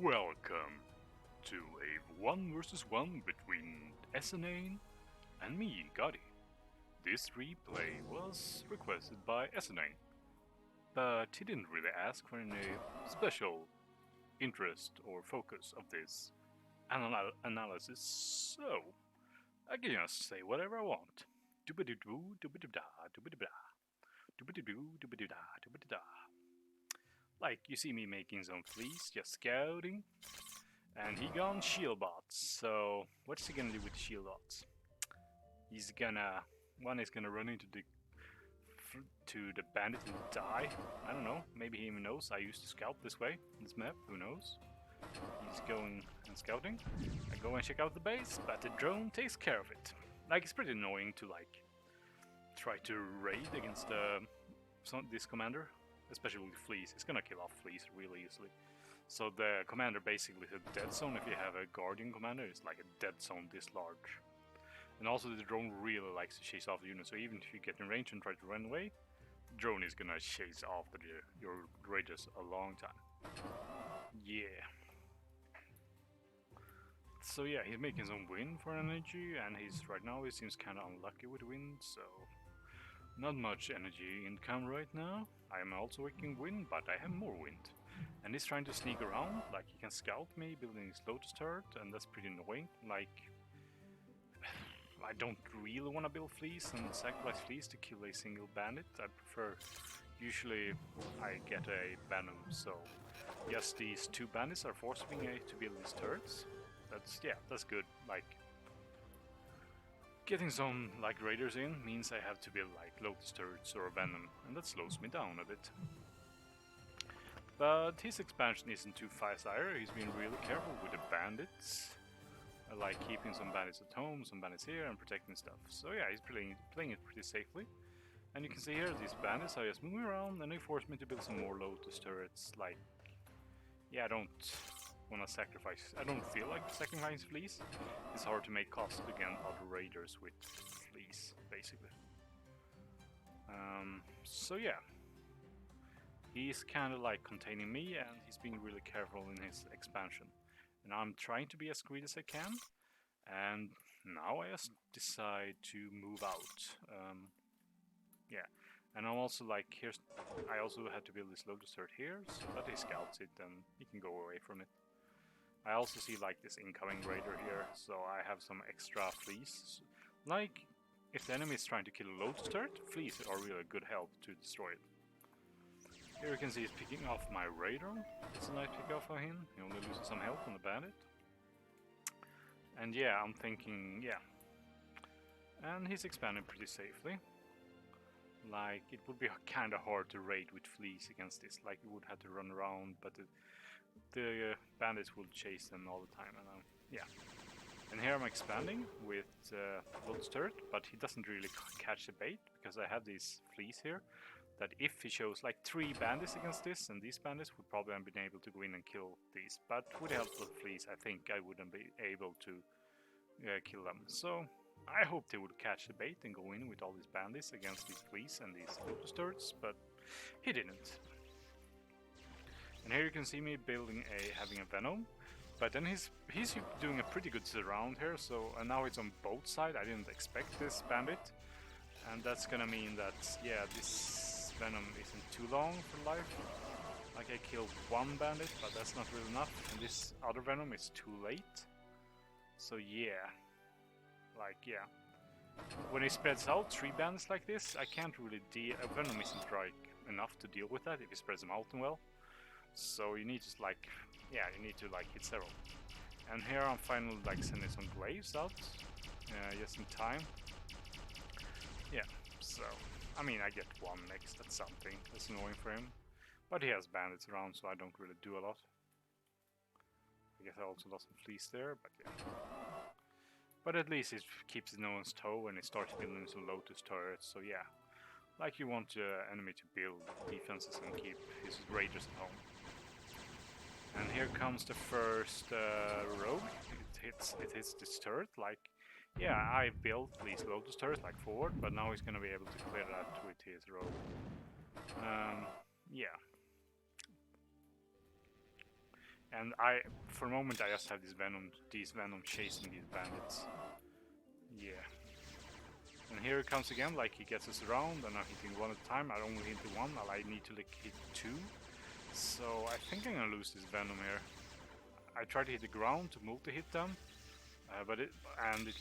Welcome to a 1 versus 1 between esainane and me, Godde. This replay was requested by esainane, but he didn't really ask for any special interest or focus of this analysis, so I can just say whatever I want. Doobadoo, doobadoo-da, doobadoo-da, doobadoo, doobadoo-da, doobadoo-da. Like, you see me making some fleas, just scouting. And he gone shield bots, so what's he gonna do with shield bots? One is gonna run into the bandit and die. I don't know, maybe he even knows I used to scout this way, this map, who knows? He's going and scouting. I go and check out the base, but the drone takes care of it. Like, it's pretty annoying to try to raid against this commander. Especially with fleas, it's gonna kill off fleas really easily. So the commander basically is a dead zone. If you have a guardian commander, it's like a dead zone this large. And also the drone really likes to chase after units, so even if you get in range and try to run away, the drone is gonna chase after your raiders a long time. Yeah. So yeah, he's making some wind for energy, and right now he seems kinda unlucky with wind, so not much energy income right now. I am also working wind, but I have more wind. And he's trying to sneak around, like he can scout me building his lotus turret, and that's pretty annoying. Like, I don't really want to build fleas and sacrifice fleas to kill a single bandit. I prefer, usually I get a venom, so just these two bandits are forcing me to build these turrets. That's good. Like, getting some raiders in means I have to build like lotus turrets or venom, and that slows me down a bit. But his expansion isn't too fast either. He's been really careful with the bandits, like keeping some bandits at home, some bandits here, and protecting stuff. So yeah, he's playing it pretty safely. And you can see here these bandits are just moving around, and they force me to build some more lotus turrets. Like, yeah, I don't want to sacrifice. I don't feel like sacrificing fleas. It's hard to make cost against other raiders with fleas, basically. So yeah, he's kind of like containing me, and he's being really careful in his expansion. And I'm trying to be as greedy as I can. And now I just decide to move out. Yeah, and I'm also like I also had to build this lotus turret here, so that he scouts it and he can go away from it. I also see like this incoming raider here, so I have some extra fleas. Like, if the enemy is trying to kill a lotus turret, fleas are really good help to destroy it. Here you can see he's picking off my raider. It's a nice pick off of him. He only loses some health on the bandit. And yeah, I'm thinking, yeah. And he's expanding pretty safely. Like, it would be kinda hard to raid with fleas against this. Like, you would have to run around, but the bandits will chase them all the time, and yeah. And here I'm expanding with Lotus turret, but he doesn't really catch the bait because I have these fleas here. That if he shows like 3 bandits against this, and these bandits would probably have been able to go in and kill these. But with the help of the fleas, I think I wouldn't be able to kill them. So I hope they would catch the bait and go in with all these bandits against these fleas and these Lotus turrets, but he didn't. And here you can see me having a venom, but then he's doing a pretty good surround here. So and now it's on both sides. I didn't expect this bandit, and that's gonna mean that yeah, this venom isn't too long for life. Like, I killed 1 bandit, but that's not really enough, and this other venom is too late. So yeah, like yeah, when it spreads out 3 bandits like this, I can't really a venom isn't enough to deal with that if it spreads them out well. So you need to hit several. And here I'm finally like sending some glaives out, just in time. Yeah, so I mean I get 1 next, that's something. That's annoying for him. But he has bandits around, so I don't really do a lot. I guess I also lost some fleas there, but yeah. But at least it keeps no one's toe and it starts building some lotus turrets, so yeah. Like, you want your enemy to build defenses and keep his raiders at home. And here comes the first rogue. It hits this turret. Like, yeah, I built these lotus turrets like forward, but now he's gonna be able to clear that with his rogue. Yeah. And for a moment, I just have these Venom chasing these bandits. Yeah. And here it comes again, like he gets us around, and I'm hitting one at a time. I only hit the one, I need to like hit two. So I think I'm gonna lose this Venom here. I try to hit the ground to multi-hit them, but it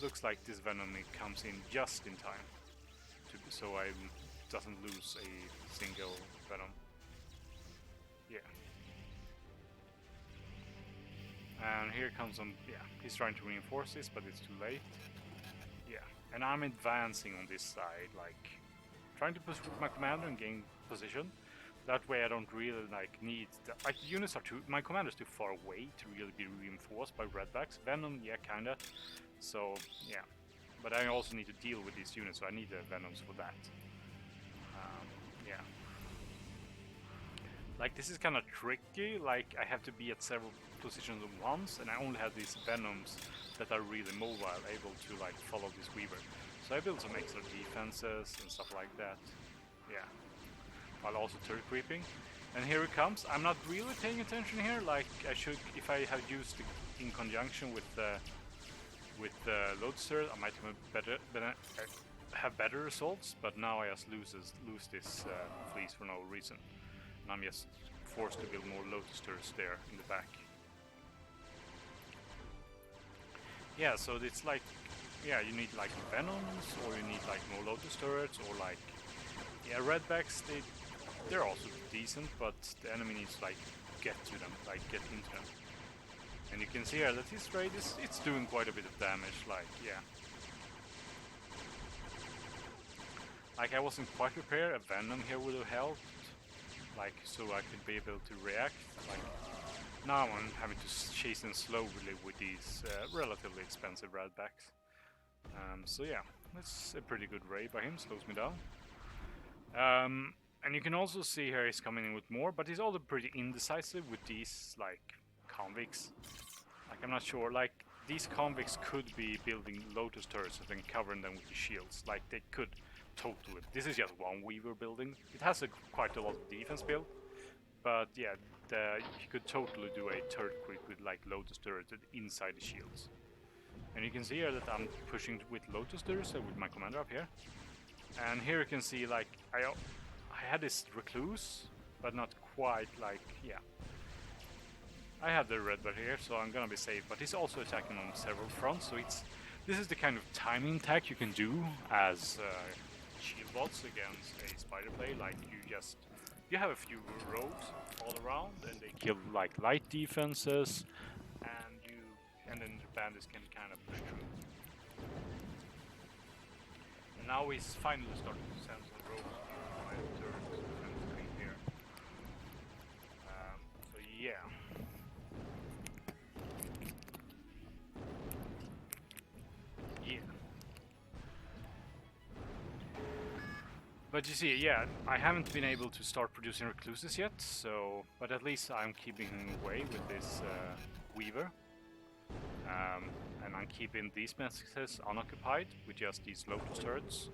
looks like this Venom comes in just in time, so I doesn't lose a single Venom. Yeah. And here comes some, yeah, he's trying to reinforce this, but it's too late. Yeah, and I'm advancing on this side, like, trying to push with my commander and gain position. That way I don't really, like, need, the units are too, my commander's too far away to really be reinforced by redbacks. Venom, yeah, kinda. So, yeah. But I also need to deal with these units, so I need the Venoms for that. Yeah. Like, this is kind of tricky, like, I have to be at several positions at once, and I only have these Venoms that are really mobile, able to, like, follow this Weaver. So I built some extra defenses and stuff like that. Yeah. While also turret creeping. And here it comes. I'm not really paying attention here, like, I should, if I have used it in conjunction with the Loadster, I might have better results, but now I just lose this fleece for no reason. And I'm just forced to build more Loadsters there in the back. Yeah, so it's like, yeah, you need like Venoms, or you need like more Lotus turrets, or like, yeah, Redbacks, they're also decent, but the enemy needs to like get to them, like get into them. And you can see here that his raid it's doing quite a bit of damage, like, yeah. Like, I wasn't quite prepared, a Venom here would have helped, like, so I could be able to react, like, now I'm having to chase them slowly with these relatively expensive Redbacks. So yeah, that's a pretty good raid by him, slows me down. And you can also see here he's coming in with more, but he's also pretty indecisive with these, like, convicts. Like, I'm not sure, like, these convicts could be building Lotus turrets and then covering them with the shields. Like, they could totally. This is just one Weaver building. It has quite a lot of defense build, but yeah, you could totally do a turret creep with, like, Lotus turrets inside the shields. And you can see here that I'm pushing with Lotus turrets with my commander up here. And here you can see, like, I had this Recluse, but not quite, like, yeah. I have the red bar here, so I'm gonna be safe, but he's also attacking on several fronts, so this is the kind of timing attack you can do as shield bots against a spider play. Like, you have a few rogues all around, and they kill, like, light defenses, and then the bandits can kind of push through. And now he's finally starting to send some rogues to my turret and screen here. So yeah. But you see, yeah, I haven't been able to start producing Recluses yet, so, but at least I'm keeping away with this Weaver. And I'm keeping these messages unoccupied with just these Lotus turrets.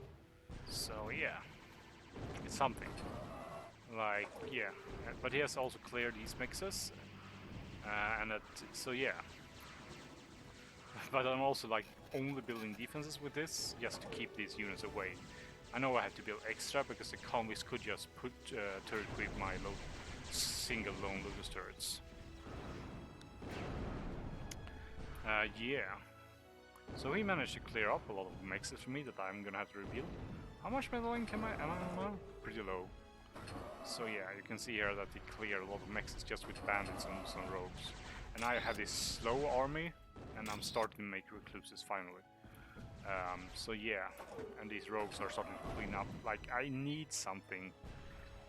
So yeah, it's something. Like, yeah, but he has also cleared these mixes, so yeah. But I'm also, like, only building defenses with this just to keep these units away. I know I have to build extra because the convicts could just put turret creep my single lone Lotus turrets. Yeah. So he managed to clear up a lot of mixes for me that I'm gonna have to reveal. How much meddling am I on? Pretty low. So yeah, you can see here that he cleared a lot of mixes just with bandits and some rogues. And I have this slow army, and I'm starting to make Recluses finally. So yeah, and these rogues are starting to clean up. Like, I need something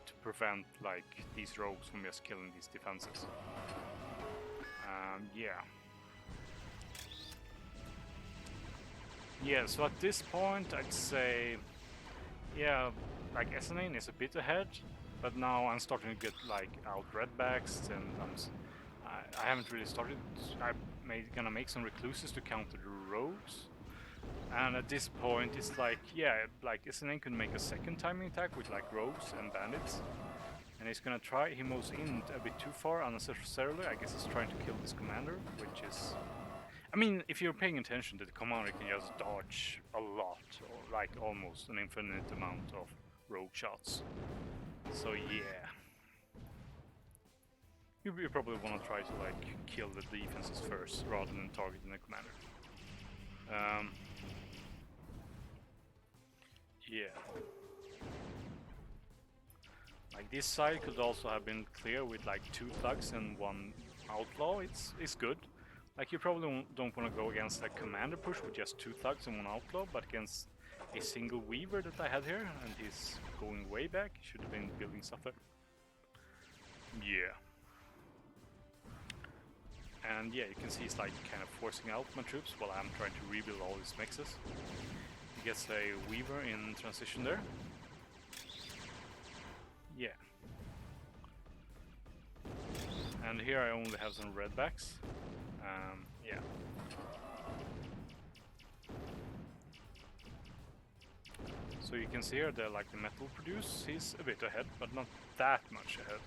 to prevent, like, these rogues from just killing these defenses. Yeah. Yeah, so at this point I'd say, yeah, like, esainane is a bit ahead, but now I'm starting to get, like, out redbacks, and I haven't really started. I'm gonna make some Recluses to counter the rogues. And at this point, it's like, yeah, like, esainane can make a second timing attack with, like, rogues and bandits. And And he's gonna try, he moves in a bit too far unnecessarily. I guess he's trying to kill this commander, which is... I mean, if you're paying attention to the commander, can just dodge a lot, or like almost an infinite amount of rogue shots. So yeah. You probably want to try to like kill the defenses first, rather than targeting the commander. Yeah. Like this side could also have been clear with like 2 thugs and 1 outlaw. It's good. Like you probably don't want to go against a commander push with just 2 thugs and 1 outlaw, but against a single weaver that I had here, and he's going way back. He should have been building stuff there. Yeah. And yeah, you can see he's like kind of forcing out my troops while I'm trying to rebuild all these mixes. He gets a weaver in transition there. Yeah. And here I only have some redbacks. Yeah. So you can see here that like the metal produce, he's a bit ahead, but not that much ahead.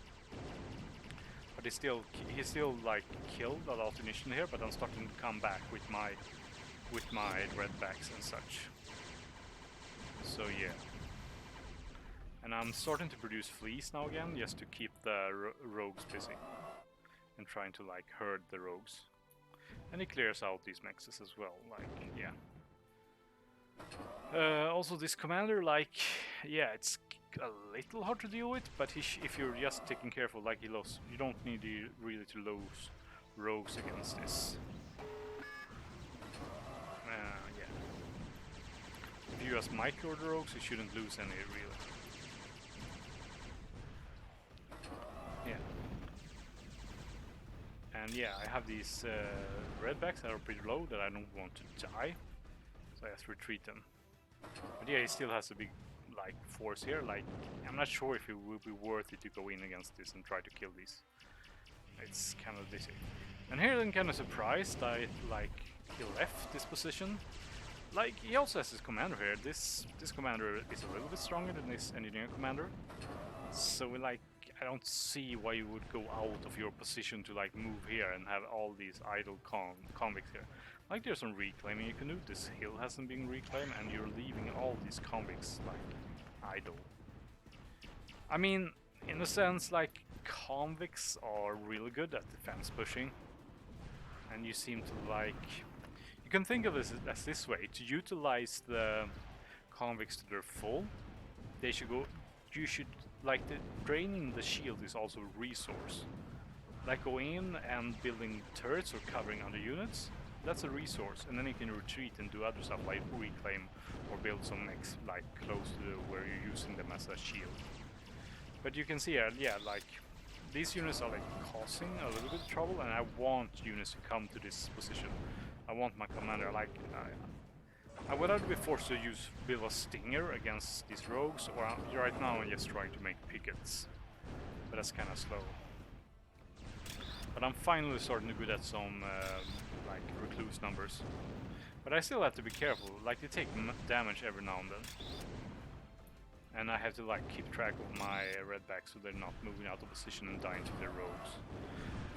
But he's still like killed a lot initially here, but I'm starting to come back with my redbacks and such. So yeah. And I'm starting to produce fleas now again, just to keep the rogues busy. And trying to like herd the rogues. And he clears out these mexes as well, like, yeah. Also this commander, like, yeah, it's a little hard to deal with, but if you're just taking careful, like you don't need really to lose rogues against this. Yeah. If you just micro the rogues, you shouldn't lose any, really. Yeah. And yeah, I have these redbacks that are pretty low that I don't want to die, so I just retreat them. But yeah, he still has a big like force here. Like, I'm not sure if it will be worth it to go in against this and try to kill these. It's kind of dizzy. And here I'm kind of surprised I like he left this position. Like, he also has his commander here. This commander is a little bit stronger than this engineer commander. So like, I don't see why you would go out of your position to like move here and have all these idle convicts here. Like, there's some reclaiming you can do. This hill hasn't been reclaimed and you're leaving all these convicts like idle. I mean, in a sense, like, convicts are really good at defense pushing. And you seem to like... You can think of this as this way. To utilize the convicts to their full, they should go... You should... Like, draining the shield is also a resource. Like, going in and building turrets or covering other units, that's a resource. And then you can retreat and do other stuff like reclaim or build some mechs like close to where you're using them as a shield. But you can see here, yeah, like, these units are like causing a little bit of trouble, and I want units to come to this position. I want my commander, like, I would either be forced to build a stinger against these rogues, or right now I'm just trying to make pickets. But that's kind of slow. But I'm finally starting to get at some like recluse numbers. But I still have to be careful, like they take damage every now and then. And I have to like keep track of my redbacks so they're not moving out of position and dying to their rogues.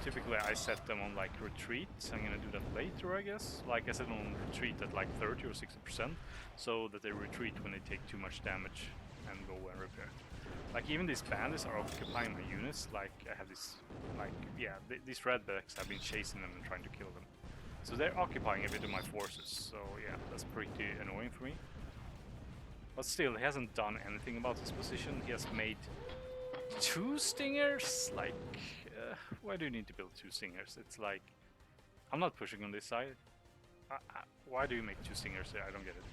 Typically I set them on like retreat. I'm gonna do that later, I guess. Like I set them on retreat at like 30 or 60%, so that they retreat when they take too much damage and go and repair. Like, even these bandits are occupying my units. Like, I have this, like, yeah, these redbacks have been chasing them and trying to kill them. So they're occupying a bit of my forces. So yeah, that's pretty annoying for me. But still, he hasn't done anything about this position. He has made 2 stingers. Like, why do you need to build 2 stingers? It's like, I'm not pushing on this side. Why do you make 2 stingers there? I don't get it.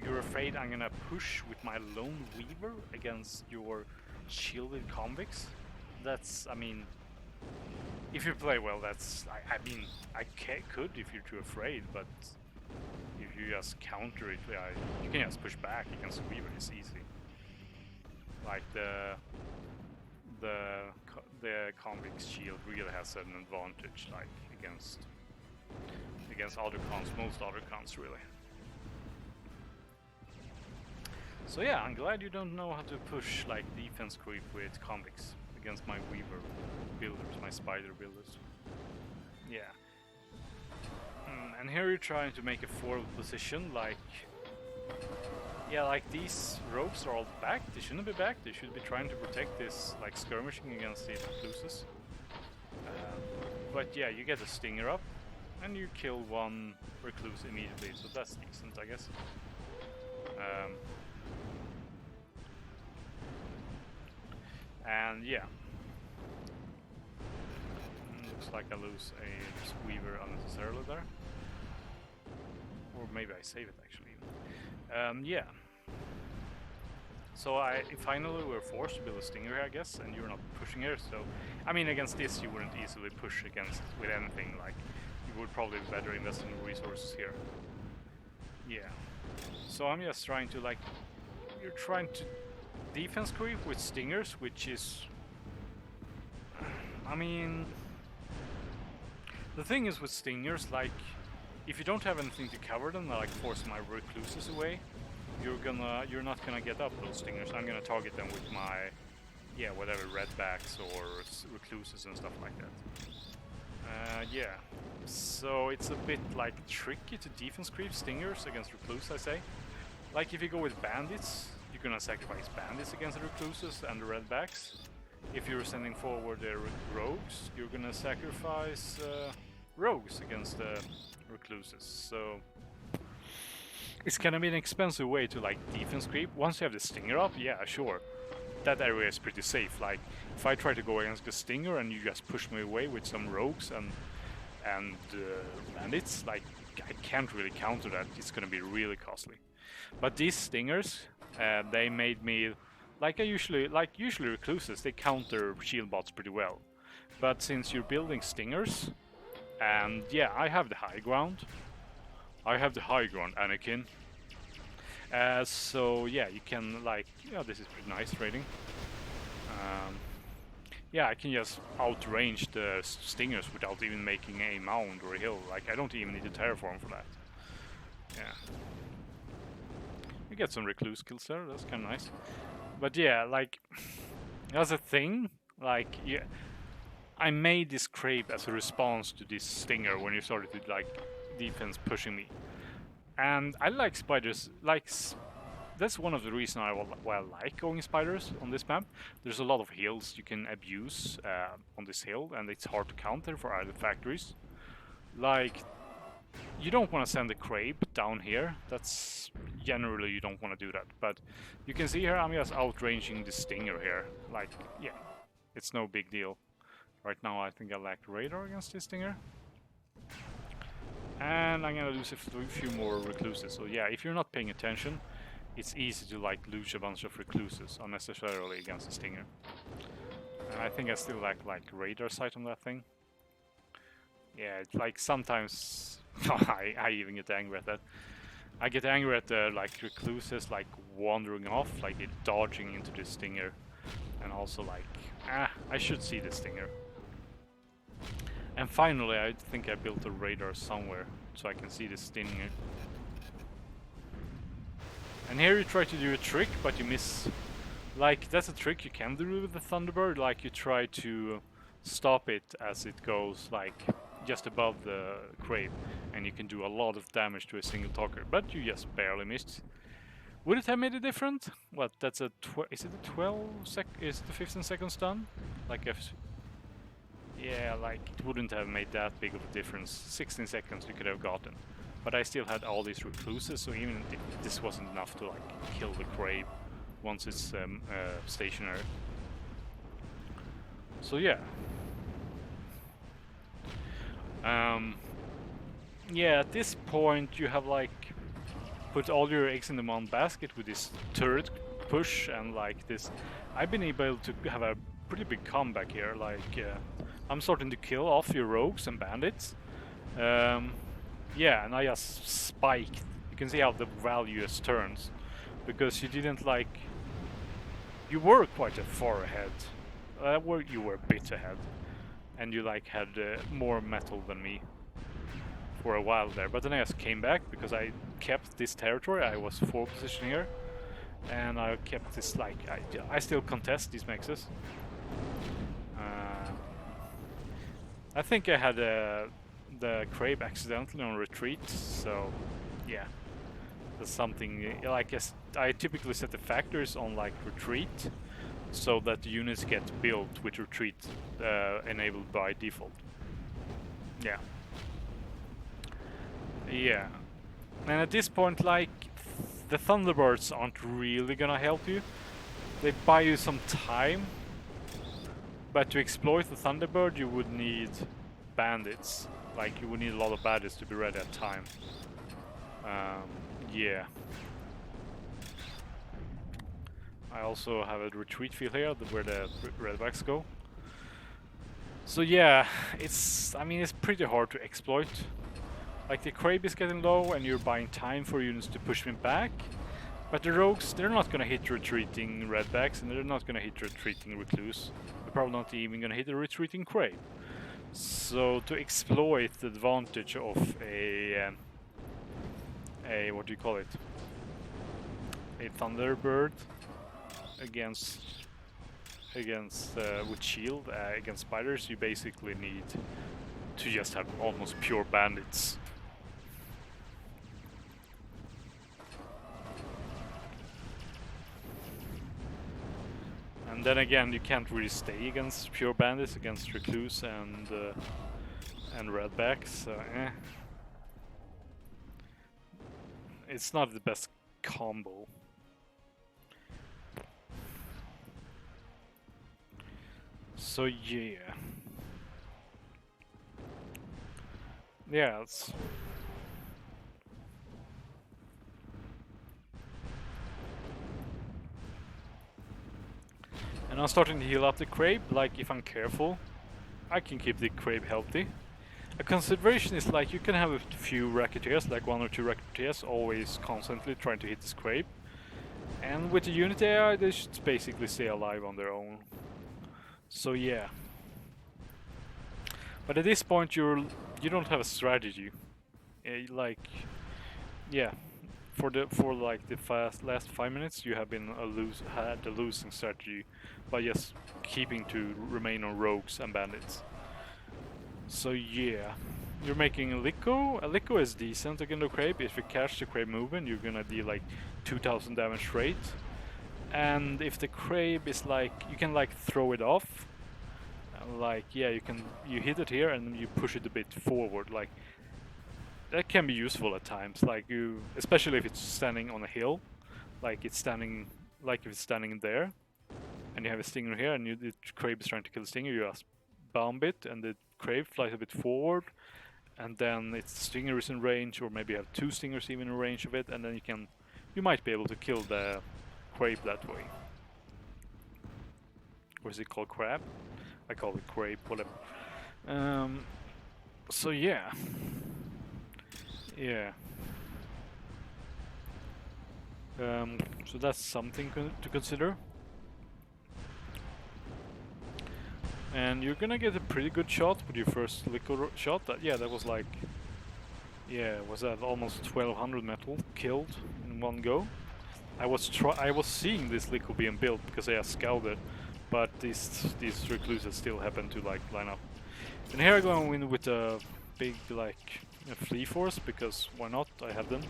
You're afraid I'm gonna push with my lone weaver against your shielded convicts? That's, I mean, if you play well, that's, I mean, I could if you're too afraid, but if you just counter it, you can just push back against the weaver. It's easy. Like the convict's shield really has an advantage, like against other cons, most other cons really. So yeah, I'm glad you don't know how to push like defense creep with convicts against my weaver builders, my spider builders. Yeah. And here you're trying to make a forward position, like... Yeah, like these rogues are all back. They shouldn't be back. They should be trying to protect this, like skirmishing against the recluses. But yeah, you get a stinger up, and you kill one recluse immediately, so that's decent, I guess. And yeah. Looks like I lose a weaver unnecessarily there. Or maybe I save it actually. Yeah. So finally we're forced to build a stinger here, I guess, and you're not pushing here, so... I mean, against this you wouldn't easily push against with anything, like... You would probably be better investing in resources here. Yeah. So I'm just trying to, like... You're trying to defense creep with stingers, which is... I mean... The thing is with stingers, like... If you don't have anything to cover them, like force my recluses away, you're not gonna get up those stingers. I'm gonna target them with my, yeah, whatever, redbacks or recluses and stuff like that. Yeah, so it's a bit like tricky to defense creep stingers against recluse, I say. Like if you go with bandits, you're gonna sacrifice bandits against the recluses and the redbacks. If you're sending forward the rogues, you're gonna sacrifice rogues against the recluses. So it's gonna be an expensive way to like defense creep. Once you have the stinger up, yeah, sure, that area is pretty safe. Like if I try to go against the stinger and you just push me away with some rogues and bandits, like I can't really counter that. It's gonna be really costly. But these stingers, they made me usually recluses, they counter shield bots pretty well. But since you're building stingers, and yeah, I have the high ground. I have the high ground, Anakin. So yeah, you can like, yeah, this is pretty nice raiding. Yeah, I can just outrange the stingers without even making a mound or a hill. Like I don't even need to terraform for that. Yeah. You get some recluse kills there, that's kind of nice. But yeah, like, that's a thing. Like, yeah, I made this creep as a response to this stinger when you started to like defense pushing me. And I like spiders, like, that's one of the reasons why I like going spiders on this map. There's a lot of hills you can abuse on this hill, and it's hard to counter for other factories. Like, you don't want to send a creep down here. That's generally you don't want to do that. But you can see here I'm just outranging the stinger here. Like, yeah, it's no big deal. Right now I think I lack radar against this stinger. And I'm gonna lose a few more recluses. So yeah, if you're not paying attention, it's easy to like lose a bunch of recluses unnecessarily against the stinger. And I think I still lack like radar sight on that thing. Yeah, it's like sometimes I even get angry at that. I get angry at the like recluses like wandering off, like it dodging into the stinger, and also like, I should see the stinger. And finally, I think I built a radar somewhere so I can see the stinger. And here you try to do a trick, but you miss. Like, that's a trick you can do with the Thunderbird. Like, you try to stop it as it goes, like, just above the crave. And you can do a lot of damage to a single talker, but you just barely missed. Would it have made a difference? What, that's a is it a 12 sec? Is it a 15 second stun? Like, yeah, like, it wouldn't have made that big of a difference. 16 seconds you could have gotten. But I still had all these recluses, so even if this wasn't enough to, like, kill the crave once it's stationary. So, yeah. Yeah, at this point you have, like, put all your eggs in the one basket with this turret push and, like, this... I've been able to have a pretty big comeback here, like... I'm starting to kill off your rogues and bandits. Yeah, and I just spiked. You can see how the value just turns. Because you didn't like... You were quite a far ahead. You were a bit ahead. And you like had more metal than me. For a while there. But then I just came back because I kept this territory. I was 4th position here. and I kept this like I still contest these mexes. I think I had the Crave accidentally on retreat, so yeah, that's something like I typically set the factors on like retreat, so that the units get built with retreat enabled by default. Yeah. Yeah. And at this point, like, the Thunderbirds aren't really gonna help you. They buy you some time, but to exploit the Thunderbird, you would need bandits. Like, you would need a lot of bandits to be ready at time. Yeah. I also have a retreat field here where the redbacks go. So yeah, I mean, it's pretty hard to exploit. Like, the Crab is getting low and you're buying time for units to push me back. But the rogues, they're not gonna hit retreating redbacks and they're not gonna hit retreating recluse. They're probably not even gonna hit a retreating Crab. So to exploit the advantage of a what do you call it? A Thunderbird against with shield against spiders, you basically need to just have almost pure bandits. And then again, you can't really stay against pure bandits against recluse and redbacks. So it's not the best combo. So yeah. Yeah, it's... And I'm starting to heal up the Crab, like if I'm careful, I can keep the Crab healthy. A consideration is like you can have a few Racketeers, like 1 or 2 Racketeers, always constantly trying to hit this Crab. And with the unit AI, they should basically stay alive on their own. So yeah. But at this point you don't have a strategy. Like, yeah, for like the last 5 minutes you have been had a losing strategy by just keeping to remain on rogues and bandits. So yeah, you're making a Liko. A Liko is decent against the Crab. If you catch the Crab moving, you're gonna deal like 2000 damage rate. And if the Crab is like, you can like throw it off. Like, yeah, you hit it here and you push it a bit forward. Like, that can be useful at times. Like, especially if it's standing on a hill. Like if it's standing there, and you have a stinger here, and the Crab is trying to kill the stinger. You just bomb it, and the Crab flies a bit forward, and then its stinger is in range, or maybe you have 2 stingers even in range of it, and then you might be able to kill the Crab that way. Or is it called crab? I call it Crab, whatever. So yeah. Yeah. So that's something to consider. And you're gonna get a pretty good shot with your first Liko shot. Yeah, that was like... Yeah, was that almost 1200 metal killed in one go? I was seeing this Liko being built because I scouted, but these recluses still happen to like line up. And here I go in with a big like flea force, because why not? I have them.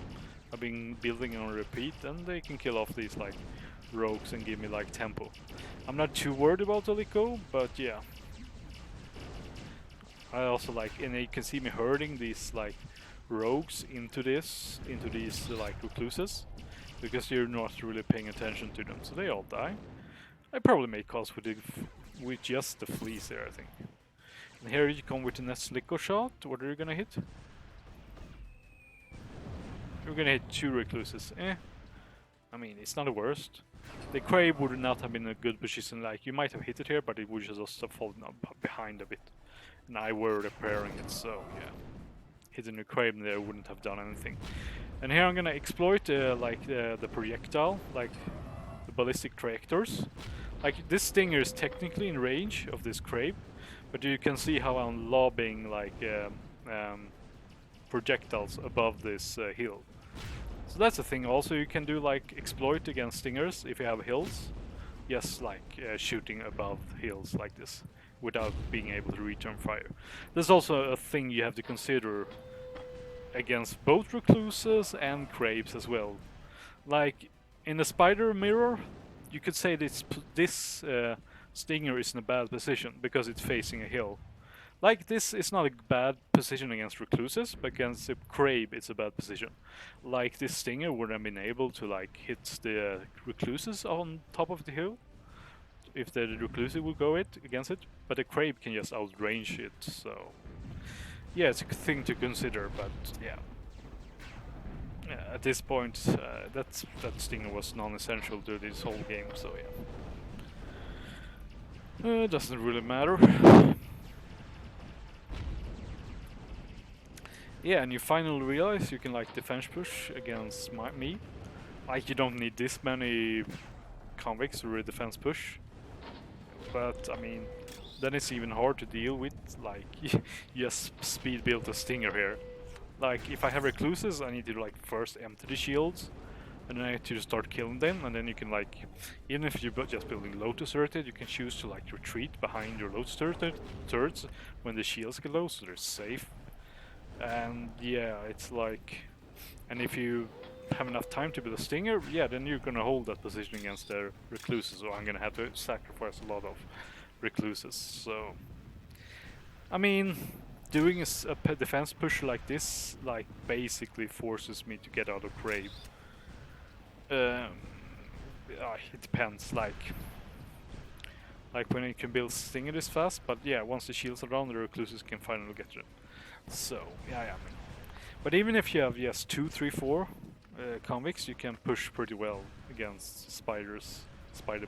I've been building on repeat, and they can kill off these like rogues and give me like tempo. I'm not too worried about the Liko, but yeah. I also like, and you can see me herding these like rogues into these like recluses, because you're not really paying attention to them, so they all die. I probably made calls with just the fleas there, I think. And here you come with the next Liko shot. What are you gonna hit? You're gonna hit 2 recluses. I mean, it's not the worst. The Crab would not have been a good position. Like, you might have hit it here, but it would just have fallen up behind a bit. And I were repairing it, so yeah. Hitting the Crab there wouldn't have done anything. And here I'm gonna exploit the projectile, like the ballistic trajectors. Like, this stinger is technically in range of this Crab, but you can see how I'm lobbing like projectiles above this hill. So that's the thing. Also, you can do like exploit against stingers if you have hills. Just like shooting above hills like this without being able to return fire. There's also a thing you have to consider against both recluses and crabes as well. Like in the spider mirror, you could say this stinger is in a bad position because it's facing a hill. Like this is not a bad position against recluses, but against a crab it's a bad position. Like this stinger would have been able to like hit the recluses on top of the hill if the reclusive would go it against it, but the crab can just outrange it. So yeah, it's a thing to consider. But yeah, at this point, that stinger was non-essential to this whole game. So yeah, it doesn't really matter. Yeah, and you finally realize you can like defense push against me. Like you don't need this many convicts to really defense push. But I mean, then it's even hard to deal with. Like you just speed build a stinger here. Like if I have recluses, I need to like first empty the shields, and then I need to start killing them. And then you can like, even if you're just building lotus turret, you can choose to like retreat behind your lotus turrets when the shields get low, so they're safe. And yeah, it's like, and if you have enough time to build a stinger, yeah, then you're gonna hold that position against their recluses, so I'm gonna have to sacrifice a lot of recluses. So, I mean, doing a defense push like this, like, basically forces me to get out of Crave. It depends, like when you can build stinger this fast, but yeah, once the shields are down, the recluses can finally get them. So, yeah, I mean. But even if you have, yes, 2, 3, 4 convicts, you can push pretty well against spider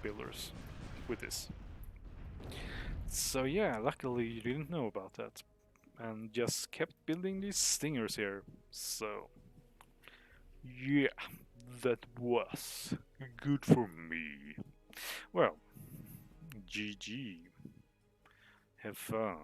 builders with this. So yeah, luckily you didn't know about that. And just kept building these stingers here. So, yeah, that was good for me. Well, GG. Have fun.